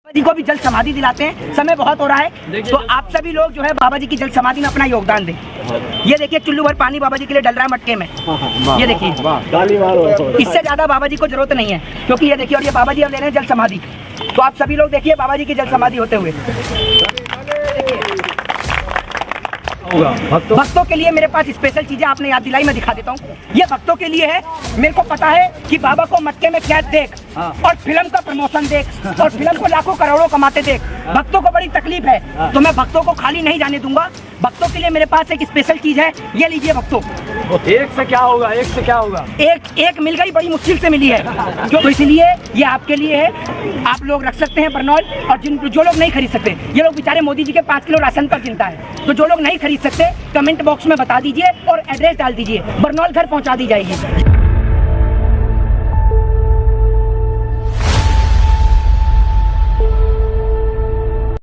जी को भी जल समाधि दिलाते हैं। समय बहुत हो रहा है तो आप सभी लोग जो है बाबा जी की जल समाधि में अपना योगदान दें। ये देखिए चुल्लू भर पानी बाबा जी के लिए डल रहा है मटके में। ये देखिए, इससे ज्यादा बाबा जी को जरूरत नहीं है, क्योंकि ये देखिए, और ये बाबा जी अब ले रहे हैं जल समाधि। तो आप सभी लोग देखिए बाबा जी की जल समाधि होते हुए। भक्तों के लिए मेरे पास स्पेशल चीजें आपने याद दिलाई, मैं दिखा देता हूँ। ये भक्तों के लिए है। मेरे को पता है कि बाबा को मटके में कैद देख और फिल्म का प्रमोशन देख और फिल्म को लाखों करोड़ों कमाते देख, भक्तों को बड़ी तकलीफ है। तो मैं भक्तों को खाली नहीं जाने दूंगा। भक्तों के लिए मेरे पास एक स्पेशल चीज है, ये लीजिए भक्तों। एक से क्या होगा, एक से क्या होगा? एक मिल गई, बड़ी मुश्किल से मिली है, तो इसलिए ये आपके लिए है। आप लोग रख सकते हैं बरनौल। और जो लोग नहीं खरीद सकते, ये लोग बेचारे मोदी जी के 5 किलो राशन पर चिंता है, तो जो लोग नहीं खरीद सकते कमेंट बॉक्स में बता दीजिए और एड्रेस डाल दीजिए, बरनौल घर पहुंचा दी जाएगी।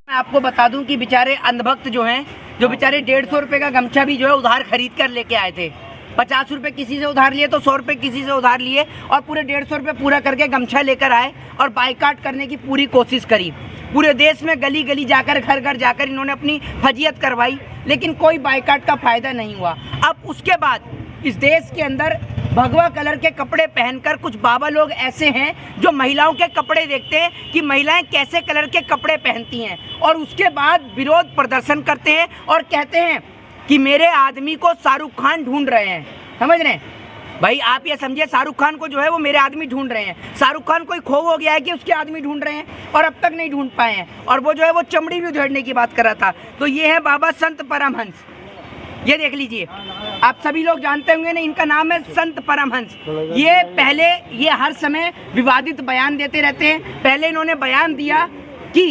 मैं आपको बता दूं कि बेचारे अंधभक्त जो हैं, जो बेचारे 150 रुपए का गमछा भी जो है उधार खरीद कर लेके आए थे। 50 रुपए किसी से उधार लिए तो 100 रुपए किसी से उधार लिए और पूरे 150 रुपए पूरा करके गमछा लेकर आए और बाइकाट करने की पूरी कोशिश करी। पूरे देश में गली गली जाकर, घर घर जाकर इन्होंने अपनी फजीयत करवाई, लेकिन कोई बाइकाट का फायदा नहीं हुआ। अब उसके बाद इस देश के अंदर भगवा कलर के कपड़े पहनकर कुछ बाबा लोग ऐसे हैं जो महिलाओं के कपड़े देखते हैं कि महिलाएं कैसे कलर के कपड़े पहनती हैं, और उसके बाद विरोध प्रदर्शन करते हैं और कहते हैं कि मेरे आदमी को शाहरुख खान ढूंढ रहे हैं। समझ रहे हैं भाई? आप ये समझिए, शाहरुख खान को जो है वो मेरे आदमी ढूंढ रहे हैं। शाहरुख खान कोई खो हो गया है कि उसके आदमी ढूंढ रहे हैं, और अब तक नहीं ढूंढ पाए हैं। और वो जो है वो चमड़ी भी उधेड़ने की बात कर रहा था। तो ये है बाबा संत परमहंस। ये देख लीजिए, आप सभी लोग जानते होंगे ना, इनका नाम है संत परमहंस। ये हर समय विवादित बयान देते रहते हैं। पहले इन्होंने बयान दिया कि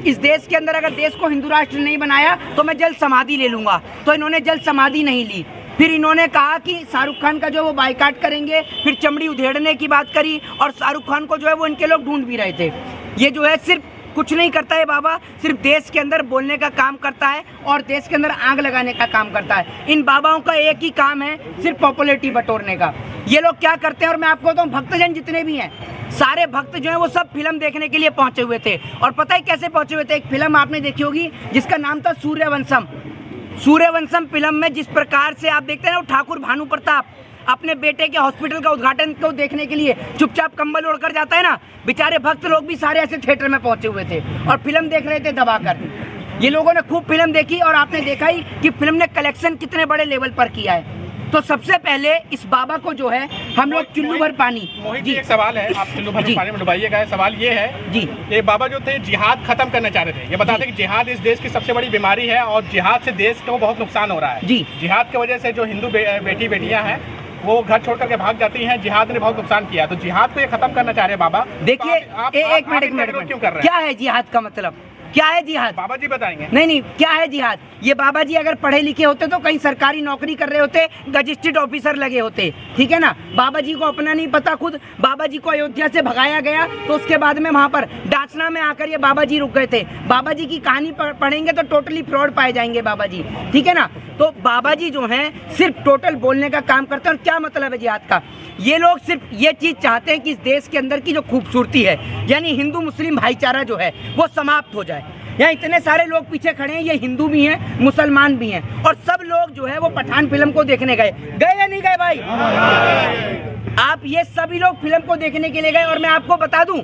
इस देश के अंदर अगर देश को हिंदू राष्ट्र नहीं बनाया तो मैं जल समाधि ले लूंगा, तो इन्होंने जल समाधि नहीं ली। फिर इन्होंने कहा कि शाहरुख खान का जो वो बाइकाट करेंगे, फिर चमड़ी उधेड़ने की बात करी, और शाहरुख खान को जो है वो इनके लोग ढूंढ भी रहे थे। ये जो है सिर्फ कुछ नहीं करता है बाबा, सिर्फ देश के अंदर बोलने का काम करता है और देश के अंदर आग लगाने का काम करता है। इन बाबाओं का एक ही काम है, सिर्फ पॉपुलैरिटी बटोरने का। ये लोग क्या करते हैं, और मैं आपको बताऊं, भक्तजन जितने भी हैं, सारे भक्त जो हैं वो सब फिल्म देखने के लिए पहुंचे हुए थे। और पता है कैसे पहुंचे हुए थे? एक फिल्म आपने देखी होगी जिसका नाम था सूर्यवंशम। सूर्यवंशम फिल्म में जिस प्रकार से आप देखते हैं ना, ठाकुर भानु प्रताप अपने बेटे के हॉस्पिटल का उद्घाटन को देखने के लिए चुपचाप कंबल ओढ़कर जाता है ना, बेचारे भक्त लोग भी सारे ऐसे थिएटर में पहुंचे हुए थे और फिल्म देख रहे थे दबाकर। ये लोगों ने खूब फिल्म देखी और आपने देखा ही कि फिल्म ने कलेक्शन कितने बड़े लेवल पर किया है। तो सबसे पहले इस बाबा को जो है हम लोग चुल्लू भर पानी। मोहित जी, एक सवाल है, आप चुल्लू भर पानी में डुबाइएगा। सवाल ये है जी, ये बाबा जो थे जिहाद खत्म करना चाह रहे थे। ये बताते कि जिहाद इस देश की सबसे बड़ी बीमारी है और जिहाद से देश को बहुत नुकसान हो रहा है जी। जिहाद की वजह से जो हिंदू बेटियां हैं वो घर छोड़ करके भाग जाती हैं। जिहाद ने बहुत नुकसान किया, तो जिहाद को ये खत्म करना चाह रहे हैं बाबा। देखिए, एक मिनट क्यों कर रहे हैं? क्या है जिहाद का मतलब? क्या है जिहाद? बाबा जी बताएंगे। नहीं, क्या है जिहाद? ये बाबा जी अगर पढ़े लिखे होते तो कहीं सरकारी नौकरी कर रहे होते, गजिस्ट्रेट ऑफिसर लगे होते, ठीक है ना। बाबा जी को अपना नहीं पता खुद। बाबा जी को अयोध्या से भगाया गया तो उसके बाद में वहां पर डाचना में आकर ये बाबा जी रुक गए थे। बाबा जी की कहानी पढ़ेंगे तो टोटली फ्रॉड पाए जाएंगे बाबा जी, ठीक है ना। तो बाबा जी जो हैं सिर्फ टोटल बोलने का काम करते हैं। और क्या मतलब है जिहाद का? ये लोग सिर्फ ये चीज चाहते हैं कि इस देश के अंदर की जो खूबसूरती है, यानी हिंदू मुस्लिम भाईचारा जो है वो समाप्त हो जाए। यहाँ इतने सारे लोग पीछे खड़े हैं, ये हिंदू भी हैं, मुसलमान भी हैं, और सब लोग जो है वो पठान फिल्म को देखने गए या नहीं गए भाई? आप ये सभी लोग फिल्म को देखने के लिए गए। और मैं आपको बता दूं,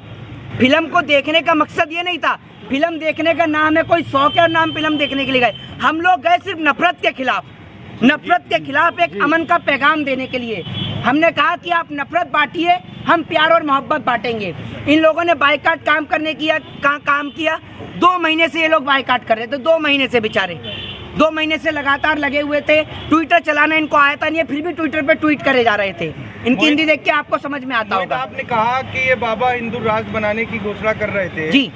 फिल्म को देखने का मकसद ये नहीं था। फिल्म देखने का नाम है, कोई शौक है और नाम फिल्म देखने के लिए गए। हम लोग गए सिर्फ नफरत के खिलाफ एक अमन का पैगाम देने के लिए। हमने कहा कि आप नफरत बांटिए, हम प्यार और मोहब्बत बांटेंगे। इन लोगों ने बाइकाट काम किया। 2 महीने से ये लोग बाइकाट कर रहे थे। 2 महीने से बेचारे 2 महीने से लगातार लगे हुए थे। ट्विटर चलाना इनको आता नहीं है, फिर भी ट्विटर पे ट्वीट करे जा रहे थे। इनकी हिंदी देख के आपको समझ में आता होगा। आपने कहा कि ये बाबा हिंदू राष्ट्र बनाने की घोषणा कर रहे थे जी।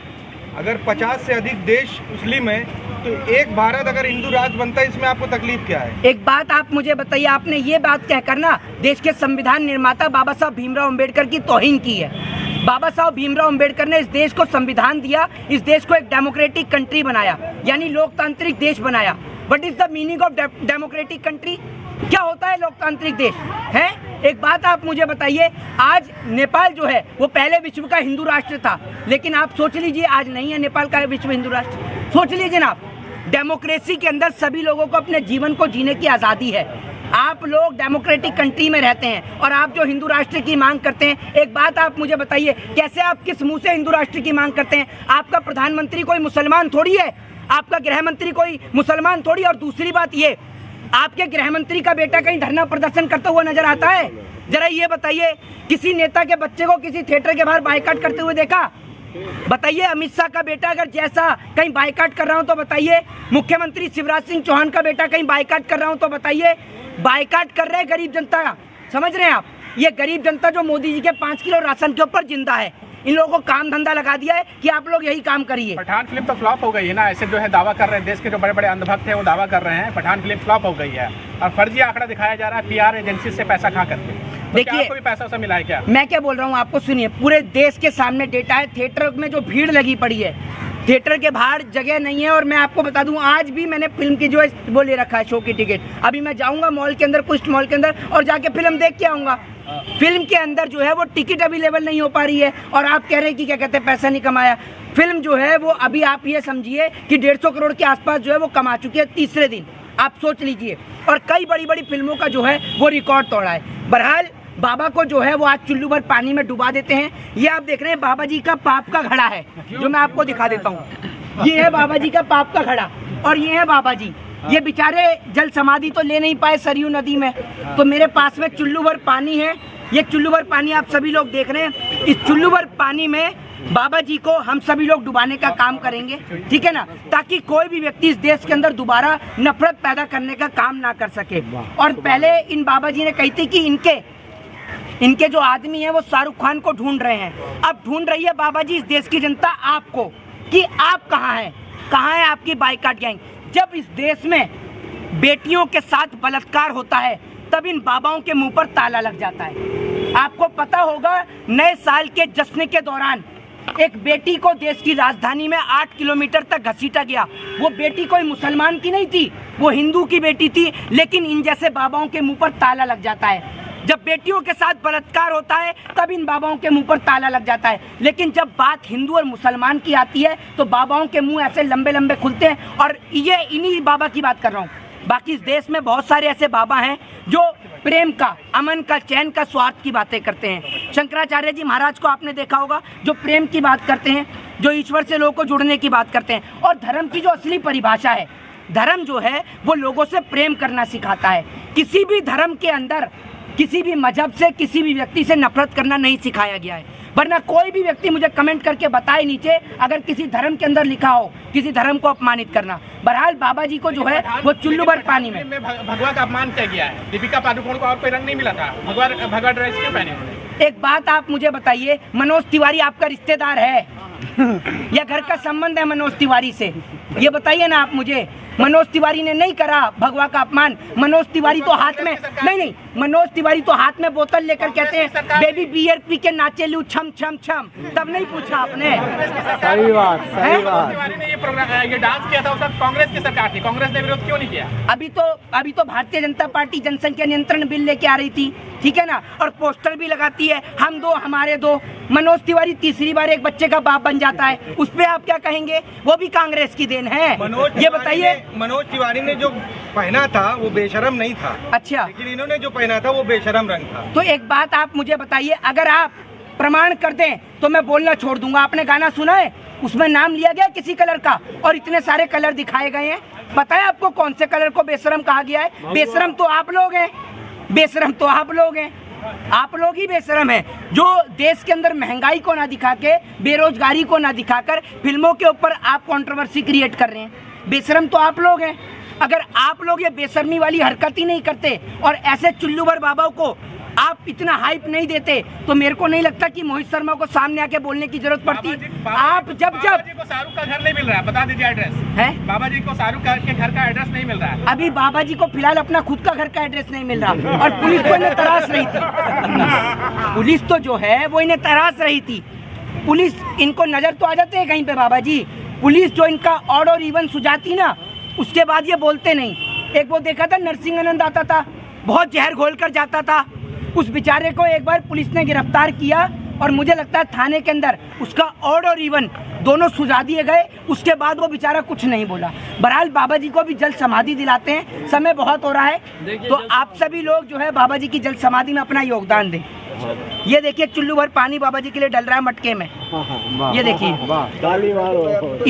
अगर 50 से अधिक देश मुस्लिम है तो एक भारत अगर हिंदू राष्ट्र बनता है, इसमें आपको तकलीफ क्या है? एक बात आप मुझे बताइए, आपने ये बात कहकर ना देश के संविधान निर्माता बाबा साहब भीमराव अंबेडकर की तौहीन की है। बाबा साहब भीमराव अंबेडकर ने इस देश को संविधान दिया, इस देश को एक डेमोक्रेटिक कंट्री बनाया, यानी लोकतांत्रिक देश बनाया। What is the meaning of democratic country? क्या होता है लोकतांत्रिक देश है? एक बात आप मुझे बताइए, आज नेपाल जो है वो पहले विश्व का हिंदू राष्ट्र था, लेकिन आप सोच लीजिए आज नहीं है नेपाल का विश्व हिंदू राष्ट्र। सोच लीजिए ना आप, डेमोक्रेसी के अंदर सभी लोगों को अपने जीवन को जीने की आज़ादी है। आप लोग डेमोक्रेटिक कंट्री में रहते हैं और आप जो हिंदू राष्ट्र की मांग करते हैं, एक बात आप मुझे बताइए, कैसे आप किस मुंह से हिंदू राष्ट्र की मांग करते हैं? आपका प्रधानमंत्री कोई मुसलमान थोड़ी है, आपका गृह मंत्री कोई मुसलमान थोड़ी। और दूसरी बात ये, आपके गृह मंत्री का बेटा कहीं धरना प्रदर्शन करता हुआ नजर आता है? जरा ये बताइए, किसी नेता के बच्चे को किसी थिएटर के बाहर बायकॉट करते हुए देखा? बताइए, अमित शाह का बेटा अगर जैसा कहीं बायकॉट कर रहा हूं तो बताइए, मुख्यमंत्री शिवराज सिंह चौहान का बेटा कहीं बायकॉट कर रहा हूं तो बताइए। बायकॉट कर रहे हैं गरीब जनता, समझ रहे हैं आप? ये गरीब जनता जो मोदी जी के 5 किलो राशन के ऊपर जिंदा है, इन लोगों को काम धंधा लगा दिया है कि आप लोग यही काम करिए। पठान फिल्म तो फ्लॉप हो गई है ना, ऐसे जो है दावा कर रहे हैं, देश के जो बड़े बड़े अंधभक्त हैं वो दावा कर रहे हैं पठान फिल्म फ्लॉप हो गई है और फर्जी आंकड़ा दिखाया जा रहा है PR एजेंसी से पैसा खा करके। तो देखिए, कोई पैसा उसे मिला है क्या? मैं क्या बोल रहा हूँ आपको, सुनिए, पूरे देश के सामने डेटा है। थिएटर में जो भीड़ लगी पड़ी है, थिएटर के बाहर जगह नहीं है। और मैं आपको बता दूं, आज भी मैंने फिल्म की जो है वो ले रखा है, शो की टिकट। अभी मैं जाऊंगा मॉल के अंदर, कुछ मॉल के अंदर, और जाके फिल्म देख के आऊंगा। फिल्म के अंदर जो है वो टिकट अवेलेबल नहीं हो पा रही है और आप कह रहे हैं कि क्या कहते हैं पैसा नहीं कमाया। फिल्म जो है वो अभी आप ये समझिए कि 150 करोड़ के आसपास जो है वो कमा चुकी है तीसरे दिन, आप सोच लीजिए। और कई बड़ी बड़ी फिल्मों का जो है वो रिकॉर्ड तोड़ा है। बहरहाल बाबा को जो है वो आज चुल्लू भर पानी में डुबा देते हैं। ये आप देख रहे हैं बाबा जी का पाप का घड़ा है, जो मैं आपको दिखा देता हूँ। ये है बाबा जी का पाप का घड़ा और ये है बाबा जी। ये बेचारे जल समाधि तो ले नहीं पाए सरयू नदी में, तो मेरे पास में चुल्लू भर पानी है। ये चुल्लू भर पानी आप सभी लोग देख रहे हैं। इस चुल्लू भर पानी में बाबा जी को हम सभी लोग डुबाने का काम करेंगे, ठीक है ना, ताकि कोई भी व्यक्ति इस देश के अंदर दोबारा नफरत पैदा करने का काम ना कर सके। और पहले इन बाबा जी ने कही थी कि इनके जो आदमी है वो शाहरुख खान को ढूंढ रहे हैं। अब ढूंढ रही है बाबा जी इस देश की जनता आपको कि आप कहाँ हैं, कहाँ है आपकी बाइकॉट गैंग। जब इस देश में बेटियों के साथ बलात्कार होता है तब इन बाबाओं के मुंह पर ताला लग जाता है। आपको पता होगा, नए साल के जश्न के दौरान एक बेटी को देश की राजधानी में 8 किलोमीटर तक घसीटा गया। वो बेटी कोई मुसलमान की नहीं थी, वो हिंदू की बेटी थी, लेकिन इन जैसे बाबाओं के मुंह पर ताला लग जाता है। जब बेटियों के साथ बलात्कार होता है तब इन बाबाओं के मुंह पर ताला लग जाता है, लेकिन जब बात हिंदू और मुसलमान की आती है तो बाबाओं के मुंह ऐसे लंबे लंबे खुलते हैं। और ये इन्हीं बाबा की बात कर रहा हूँ। बाकी इस देश में बहुत सारे ऐसे बाबा हैं जो प्रेम का, अमन का, चैन का, स्वार्थ की बातें करते हैं। शंकराचार्य जी महाराज को आपने देखा होगा, जो प्रेम की बात करते हैं, जो ईश्वर से लोगों को जुड़ने की बात करते हैं। और धर्म की जो असली परिभाषा है, धर्म जो है वो लोगों से प्रेम करना सिखाता है। किसी भी धर्म के अंदर किसी भी मजहब से, किसी भी व्यक्ति से नफरत करना नहीं सिखाया गया है। वरना कोई भी व्यक्ति मुझे कमेंट करके बताए नीचे अगर किसी धर्म के अंदर लिखा हो किसी धर्म को अपमानित करना। बहरहाल बाबा जी को जो है वो चुल्लू भर पानी में भगवा का अपमान किया गया है। दीपिका पादुकोण को और कोई रंग नहीं मिला था, भगवा ड्रेस क्यों पहने उन्होंने? एक बात आप मुझे बताइए, मनोज तिवारी आपका रिश्तेदार है या घर का संबंध है मनोज तिवारी से? ये बताइए ना आप मुझे। मनोज तिवारी ने नहीं करा भगवा का अपमान। मनोज तिवारी तो हाथ में नहीं, मनोज तिवारी तो हाथ में बोतल लेकर कहते हैं बेबी बियर पी के नाचे लू छम छम छम, तब नहीं पूछा आपने? सही बात, सही बात। तिवारी ने ये डांस किया था, उस वक्त कांग्रेस की सरकार थी, कांग्रेस ने विरोध क्यों नहीं किया? अभी तो भारतीय जनता पार्टी जनसंख्या नियंत्रण बिल लेके आ रही थी, ठीक है ना, और पोस्टर भी लगाती है, हम दो हमारे दो। मनोज तिवारी तीसरी बार एक बच्चे का बाप बन जाता है, उस पे आप क्या कहेंगे? वो भी कांग्रेस की देन है। ये बताइए, मनोज तिवारी ने जो पहना था वो बेशरम नहीं था। अच्छा, लेकिन इन्होंने जो पहना था वो बेशरम रंग था। तो एक बात आप मुझे बताइए, अगर आप प्रमाण कर दें तो मैं बोलना छोड़ दूंगा। आपने गाना सुना है, उसमें नाम लिया गया किसी कलर का और इतने सारे कलर दिखाए गए हैं। पता है आपको कौन से कलर को बेशरम कहा गया है? बेशरम तो आप लोग हैं, बेशरम तो आप लोग हैं, आप लोग ही बेशरम हैं, जो देश के अंदर महंगाई को ना दिखा के, बेरोजगारी को ना दिखाकर फिल्मों के ऊपर आप कंट्रोवर्सी क्रिएट कर रहे हैं। बेशरम तो आप लोग हैं। अगर आप लोग ये बेशर्मी वाली हरकत ही नहीं करते और ऐसे चुल्लू भर बाबा को आप इतना हाइप नहीं देते तो मेरे को नहीं लगता कि मोहित शर्मा को सामने आके बोलने की जरूरत पड़ती। आप जब को शाहरुख का घर नहीं मिल रहा है, बता दीजिए एड्रेस है। बाबा जी को शाहरुख के घर का एड्रेस नहीं मिल रहा है। अभी बाबा जी को फिलहाल अपना खुद का घर का एड्रेस नहीं मिल रहा और पुलिस तो इन्हें तराश रही थी। पुलिस तो जो है वो इन्हें तराश रही थी। पुलिस इनको नजर तो आ जाते हैं कहीं पे बाबा जी। पुलिस जो इनका ऑड और इवन सुझाती ना, उसके बाद ये बोलते नहीं। एक वो देखा था नरसिंह आनंद आता था, बहुत जहर घोल कर जाता था। उस बेचारे को एक बार पुलिस ने गिरफ्तार किया और मुझे लगता है थाने के अंदर उसका ऑड और इवन दोनों सुझा दिए गए। उसके बाद वो बेचारा कुछ नहीं बोला। बहरहाल बाबा जी को भी जल्द समाधि दिलाते हैं, समय बहुत हो रहा है, तो आप सभी लोग जो है बाबा जी की जल्द समाधि में अपना योगदान दें। ये देखिए चुल्लू भर पानी बाबा जी के लिए डल रहा है मटके में, ये देखिए,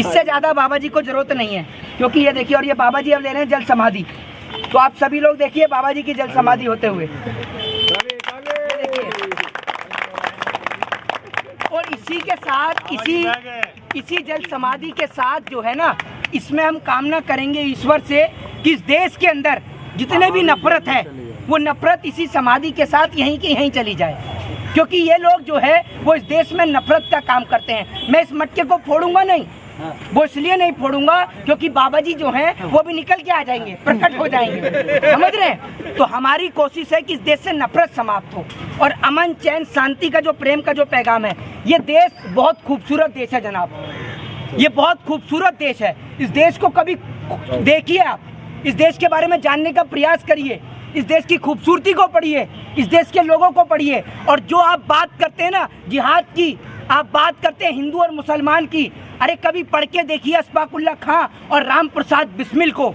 इससे ज्यादा बाबा जी को जरूरत नहीं है, क्योंकि ये देखिए, और ये बाबा जी अब ले रहे हैं जल समाधि। तो आप सभी लोग देखिए बाबा जी की जल समाधि होते हुए, और इसी के साथ इसी जल समाधि के साथ जो है ना, इसमें हम कामना करेंगे ईश्वर से कि इस देश के अंदर जितने भी नफरत है वो नफरत इसी समाधि के साथ यहीं की यहीं चली जाए, क्योंकि ये लोग जो है वो इस देश में नफरत का काम करते हैं। मैं इस मटके को फोड़ूंगा नहीं, वो इसलिए नहीं फोड़ूंगा क्योंकि बाबा जी जो हैं वो भी निकल के आ जाएंगे, प्रकट हो जाएंगे, समझ रहे हैं। तो हमारी कोशिश है कि इस देश से नफरत समाप्त हो और अमन चैन शांति का जो प्रेम का जो पैगाम है। ये देश बहुत खूबसूरत देश है जनाब, ये बहुत खूबसूरत देश है। इस देश को कभी देखिए, आप इस देश के बारे में जानने का प्रयास करिए, इस देश की खूबसूरती को पढ़िए, इस देश के लोगों को पढ़िए। और जो आप बात करते हैं ना जिहाद की, आप बात करते हैं हिंदू और मुसलमान की, अरे कभी पढ़ के देखिए अशफाकुल्ला खां और राम प्रसाद बिस्मिल को।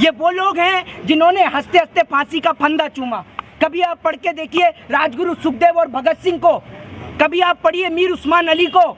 ये वो लोग हैं जिन्होंने हंसते हंसते फांसी का फंदा चूमा। कभी आप पढ़ के देखिए राजगुरु सुखदेव और भगत सिंह को, कभी आप पढ़िए मीर उस्मान अली को।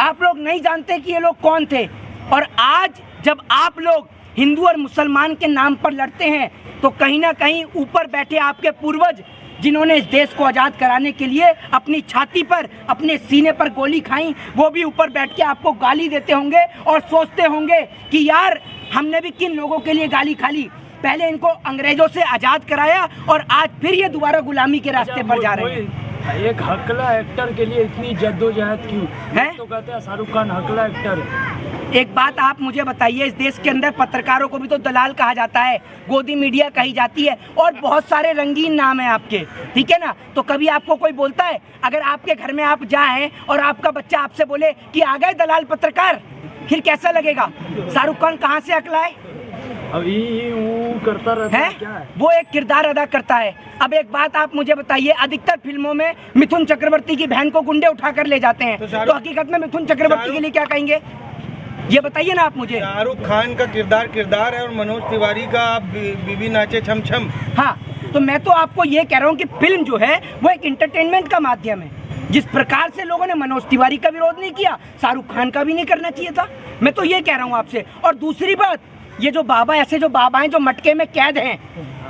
आप लोग नहीं जानते कि ये लोग कौन थे। और आज जब आप लोग हिंदू और मुसलमान के नाम पर लड़ते हैं तो कहीं ना कहीं ऊपर बैठे आपके पूर्वज जिन्होंने इस देश को आज़ाद कराने के लिए अपनी छाती पर, अपने सीने पर गोली खाई, वो भी ऊपर बैठ के आपको गाली देते होंगे और सोचते होंगे कि यार हमने भी किन लोगों के लिए गाली खा ली। पहले इनको अंग्रेजों से आज़ाद कराया और आज फिर ये दोबारा गुलामी के रास्ते पर जा रहे हैं। एक हकला एक्टर के लिए इतनी जद्दोजहद क्यों है? तो कहते हैं शाहरुख खान हकला एक्टर। एक बात आप मुझे बताइए, इस देश के अंदर पत्रकारों को भी तो दलाल कहा जाता है, गोदी मीडिया कही जाती है और बहुत सारे रंगीन नाम है आपके, ठीक है ना। तो कभी आपको कोई बोलता है, अगर आपके घर में आप जाएं और आपका बच्चा आपसे बोले कि आ गए दलाल पत्रकार, फिर कैसा लगेगा? शाहरुख खान कहाँ से अकला है? अभी करता रहता है क्या है? वो एक किरदार अदा करता है। अब एक बात आप मुझे बताइए, अधिकतर फिल्मों में मिथुन चक्रवर्ती की बहन को गुंडे उठा कर ले जाते हैं, तो हकीकत में मिथुन चक्रवर्ती के लिए क्या कहेंगे, ये बताइए ना आप मुझे। शाहरुख खान का किरदार है और मनोज तिवारी का बीबी नाचे छम छम। हाँ, तो मैं तो आपको ये कह रहा हूँ कि फिल्म जो है वो एक इंटरटेनमेंट का माध्यम है। जिस प्रकार से लोगों ने मनोज तिवारी का विरोध नहीं किया, शाहरुख खान का भी नहीं करना चाहिए था। मैं तो ये कह रहा हूँ आपसे। और दूसरी बात, ये जो बाबा, ऐसे जो बाबा हैं जो मटके में कैद हैं,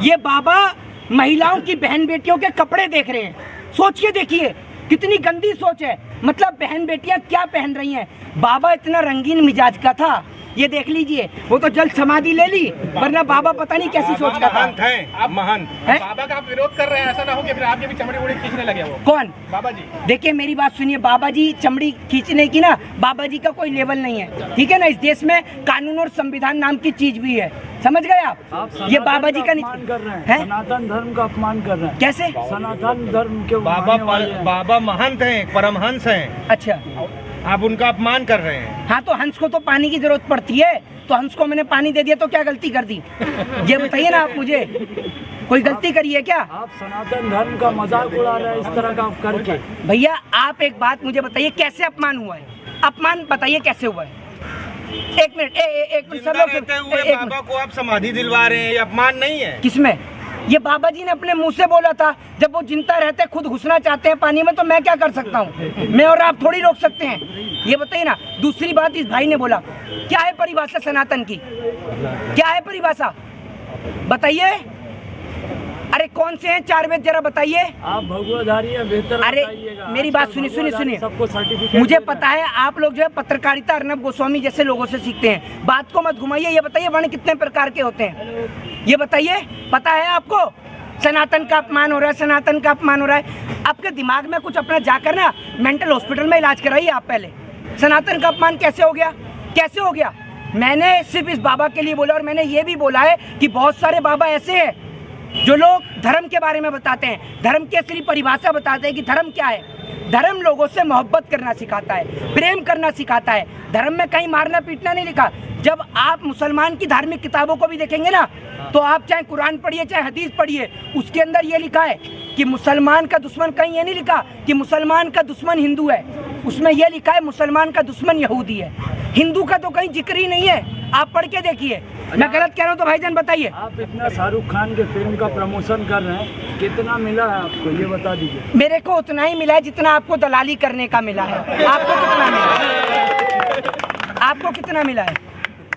ये बाबा महिलाओं की बहन बेटियों के कपड़े देख रहे हैं। सोच के देखिए कितनी गंदी सोच है। मतलब बहन बेटियां क्या पहन रही हैं। बाबा इतना रंगीन मिजाज का था, ये देख लीजिए, वो तो जल्द समाधि ले ली, वरना बाबा पता नहीं कैसी सोच का था। आप महंत हैं, बाबा का आप विरोध कर रहे हैं, ऐसा ना हो कि फिर आपके भी चमड़ी उड़ी खींचने लगे वो। कौन? बाबा जी। देखिए मेरी बात सुनिए, बाबा जी चमड़ी खींचने की ना, बाबा जी का कोई लेवल नहीं है, ठीक है ना। इस देश में कानून और संविधान नाम की चीज भी है, समझ गए आप? ये बाबा जी का अपमान कर रहे हैं, सनातन धर्म का अपमान कर रहे हैं। कैसे? सनातन धर्म के बाबा महंत हैं, परमहंस हैं। अच्छा, आप उनका अपमान कर रहे हैं। हाँ, तो हंस को तो पानी की जरूरत पड़ती है, तो हंस को मैंने पानी दे दिया तो क्या गलती कर दी? ये बताइए ना आप मुझे, कोई गलती करी है क्या? आप सनातन धर्म का मजाक उड़ा रहे हैं इस तरह का करके। भैया आप एक बात मुझे बताइए, कैसे अपमान हुआ है? अपमान बताइए कैसे हुआ है? एक मिनट, एक मिनट, बाबा को आप समाधि दिलवा रहे हैं, ये अपमान नहीं है? किसमें? ये बाबा जी ने अपने मुंह से बोला था। जब वो जिंदा रहते खुद घुसना चाहते हैं पानी में, तो मैं क्या कर सकता हूँ? मैं और आप थोड़ी रोक सकते हैं, ये बताइए ना। दूसरी बात, इस भाई ने बोला, क्या है परिभाषा सनातन की? क्या है परिभाषा बताइए? अरे कौन से हैं 4 वेद, जरा बताइए। आप भगवधारी हैं, बेहतर। अरे मेरी बात सुनिए, सबको सर्टिफिकेट मुझे पता है आप लोग जो है पत्रकारिता अर्नब गोस्वामी जैसे लोगों से सीखते हैं। बात को मत घुमाइए, ये बताइए वर्ण कितने प्रकार के होते हैं, ये बताइए। पता है आपको? सनातन का अपमान हो रहा है, सनातन का अपमान हो रहा है। आपके दिमाग में कुछ अपना जाकर ना मेंटल हॉस्पिटल में इलाज कराइए आप पहले। सनातन का अपमान कैसे हो गया? कैसे हो गया? मैंने सिर्फ इस बाबा के लिए बोला, और मैंने ये भी बोला है कि बहुत सारे बाबा ऐसे हैं जो लोग धर्म के बारे में बताते हैं, धर्म की असली परिभाषा बताते हैं कि धर्म क्या है। धर्म लोगों से मोहब्बत करना सिखाता है, प्रेम करना सिखाता है। धर्म में कहीं मारना पीटना नहीं लिखा। जब आप मुसलमान की धार्मिक किताबों को भी देखेंगे ना, तो आप चाहे कुरान पढ़िए चाहे हदीस पढ़िए, उसके अंदर ये लिखा है कि मुसलमान का दुश्मन, कहीं ये नहीं लिखा कि मुसलमान का दुश्मन हिंदू है, उसमें यह लिखा है मुसलमान का दुश्मन यहूदी है। हिंदू का तो कहीं जिक्र ही नहीं है, आप पढ़ के देखिए। मैं गलत कह रहा हूँ तो भाईजान बताइए। आप इतना शाहरुख खान के फिल्म का प्रमोशन कर रहे हैं, कितना मिला है आपको ये बता दीजिए। मेरे को उतना ही मिला है जितना आपको दलाली करने का मिला है। आपको कितना मिला है? आपको कितना मिला है?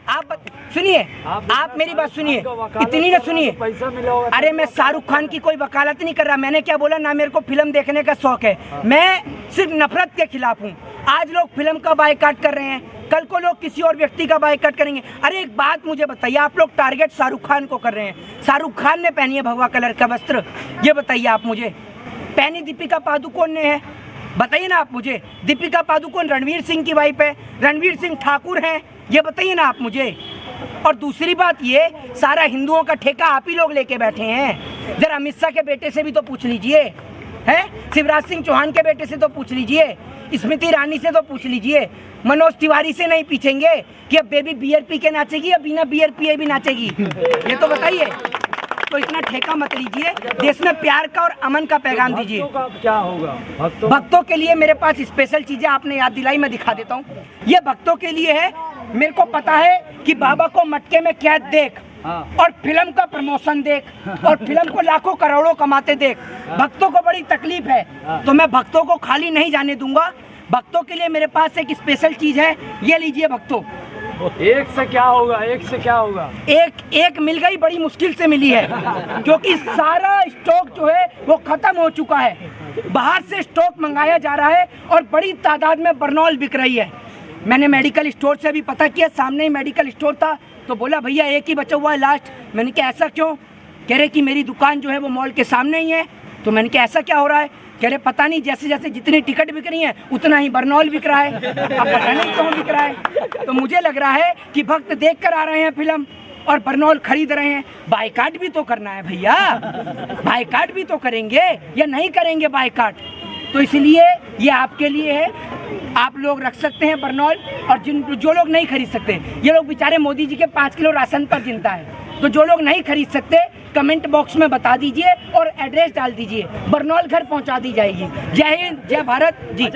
आप सुनिए, आप मेरी बात सुनिए, इतनी ना सुनिए। पैसा मिला होगा। अरे मैं शाहरुख खान की कोई वकालत नहीं कर रहा। मैंने क्या बोला ना, मेरे को फिल्म देखने का शौक है। मैं सिर्फ नफरत के खिलाफ हूँ। आज लोग फिल्म का बायकॉट कर रहे हैं, कल को लोग किसी और व्यक्ति का बायकॉट करेंगे। अरे एक बात मुझे बताइए, आप लोग टारगेट शाहरुख खान को कर रहे हैं। शाहरुख खान ने पहनी है भगवा कलर का वस्त्र, ये बताइए आप मुझे। पहनी दीपिका पादुकोण ने है, बताइए ना आप मुझे। दीपिका पादुकोण रणवीर सिंह की वाइफ है, रणवीर सिंह ठाकुर हैं, ये बताइए ना आप मुझे। और दूसरी बात ये, सारा हिंदुओं का ठेका आप ही लोग लेके बैठे हैं। जरा अमित शाह के बेटे से भी तो पूछ लीजिए, हैं? शिवराज सिंह चौहान के बेटे से तो पूछ लीजिए, स्मृति ईरानी से तो पूछ लीजिए, मनोज तिवारी से नहीं पूछेंगे कि अब बेबी बियर पी के नाचेगी या बिना बियर पिए भी नाचेगी, ये तो बताइए। तो इतना ठेका मत लीजिए, देश में प्यार का और अमन का पैगाम दीजिए। भक्तों का क्या होगा? भक्तों के लिए मेरे पास स्पेशल चीजें आपने याद दिलाई, मैं दिखा देता हूँ। ये भक्तों के लिए है। मेरे को पता है कि बाबा को मटके में कैद देख और फिल्म का प्रमोशन देख और फिल्म को लाखों करोड़ों कमाते देख, भक्तों को बड़ी तकलीफ है। तो मैं भक्तों को खाली नहीं जाने दूंगा। भक्तों के लिए मेरे पास एक स्पेशल चीज है, ये लीजिए भक्तों। एक से क्या होगा? एक से क्या होगा? एक मिल गई, बड़ी मुश्किल से मिली है, क्योंकि सारा स्टॉक जो है वो खत्म हो चुका है। बाहर से स्टॉक मंगाया जा रहा है और बड़ी तादाद में बर्नॉल बिक रही है। मैंने मेडिकल स्टोर से भी पता किया, सामने ही मेडिकल स्टोर था, तो बोला भैया एक ही बचा हुआ है लास्ट। मैंने कहा ऐसा क्यों? कह रहे कि मेरी दुकान जो है वो मॉल के सामने ही है। तो मैंने कहा ऐसा क्या हो रहा है? कह रहे पता नहीं, जैसे जैसे जितनी टिकट बिक रही है उतना ही बर्नॉल बिक रहा है। अब पता नहीं कौन बिक रहा है। तो मुझे लग रहा है कि भक्त देख कर आ रहे हैं फिल्म और बर्नॉल खरीद रहे हैं। बायकॉट भी तो करना है भैया, बायकॉट भी तो करेंगे या नहीं करेंगे बायकॉट? तो इसलिए ये आपके लिए है, आप लोग रख सकते हैं बर्नॉल। और जो लोग नहीं खरीद सकते, ये लोग बेचारे मोदी जी के 5 किलो राशन पर जिंदा है। तो जो लोग नहीं खरीद सकते, कमेंट बॉक्स में बता दीजिए और एड्रेस डाल दीजिए, बर्नॉल घर पहुंचा दी जाएगी। जय हिंद, जय भारत जी।